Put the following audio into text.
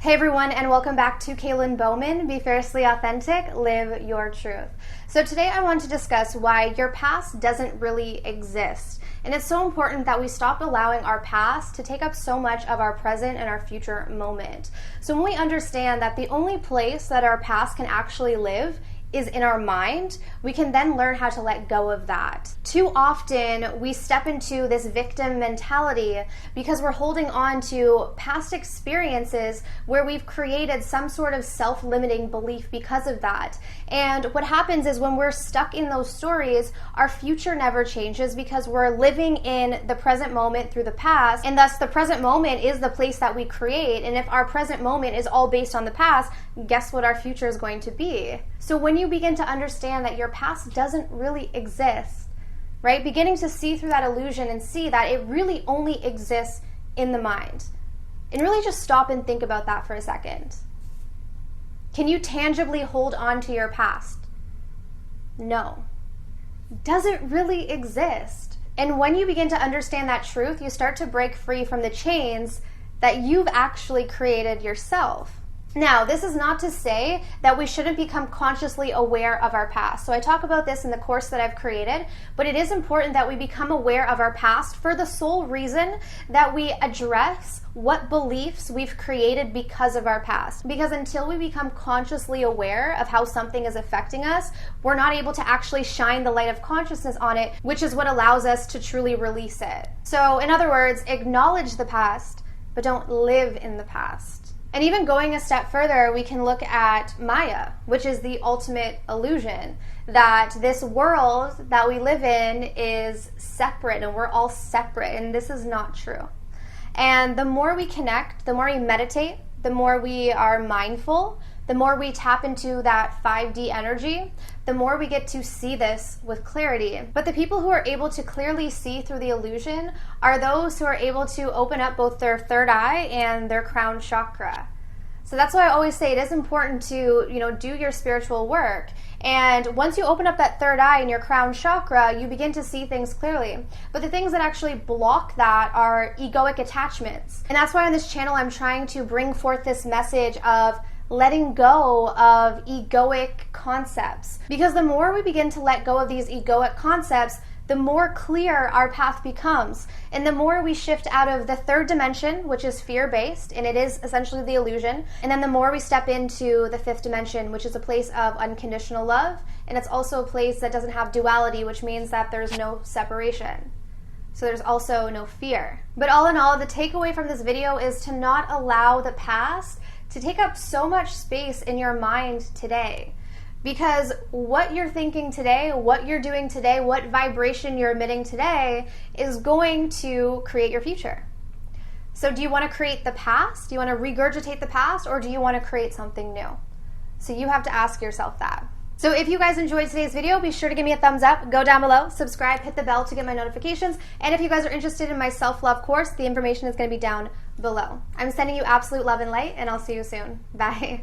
Hey everyone, and welcome back to Kaylin Bowman. Be fiercely authentic, live your truth. So today I want to discuss why your past doesn't really exist. And it's so important that we stop allowing our past to take up so much of our present and our future moment. So when we understand that the only place that our past can actually live is in our mind, we can then learn how to let go of that. Too often, we step into this victim mentality because we're holding on to past experiences where we've created some sort of self-limiting belief because of that. And what happens is when we're stuck in those stories, our future never changes because we're living in the present moment through the past, and thus the present moment is the place that we create. And if our present moment is all based on the past, guess what our future is going to be? So when you begin to understand that your past doesn't really exist, right? Beginning to see through that illusion and see that it really only exists in the mind. And really just stop and think about that for a second. Can you tangibly hold on to your past? No. Does it really exist? And when you begin to understand that truth, you start to break free from the chains that you've actually created yourself. Now, this is not to say that we shouldn't become consciously aware of our past. So I talk about this in the course that I've created, but it is important that we become aware of our past for the sole reason that we address what beliefs we've created because of our past. Because until we become consciously aware of how something is affecting us, we're not able to actually shine the light of consciousness on it, which is what allows us to truly release it. So in other words, acknowledge the past, but don't live in the past. And even going a step further, we can look at Maya, which is the ultimate illusion, that this world that we live in is separate and we're all separate, and this is not true. And the more we connect, the more we meditate, the more we are mindful, the more we tap into that 5D energy, the more we get to see this with clarity. But the people who are able to clearly see through the illusion are those who are able to open up both their third eye and their crown chakra. So that's why I always say it is important to, do your spiritual work. And once you open up that third eye in your crown chakra, you begin to see things clearly. But the things that actually block that are egoic attachments. And that's why on this channel I'm trying to bring forth this message of letting go of egoic concepts. Because the more we begin to let go of these egoic concepts, the more clear our path becomes. And the more we shift out of the third dimension, which is fear-based, and it is essentially the illusion, and then the more we step into the fifth dimension, which is a place of unconditional love, and it's also a place that doesn't have duality, which means that there's no separation. So there's also no fear. But all in all, the takeaway from this video is to not allow the past to take up so much space in your mind today. Because what you're thinking today, what you're doing today, what vibration you're emitting today is going to create your future. So do you want to create the past? Do you want to regurgitate the past? Or do you want to create something new? So you have to ask yourself that. So if you guys enjoyed today's video, be sure to give me a thumbs up, go down below, subscribe, hit the bell to get my notifications. And if you guys are interested in my self-love course, the information is going to be down below. I'm sending you absolute love and light, and I'll see you soon. Bye.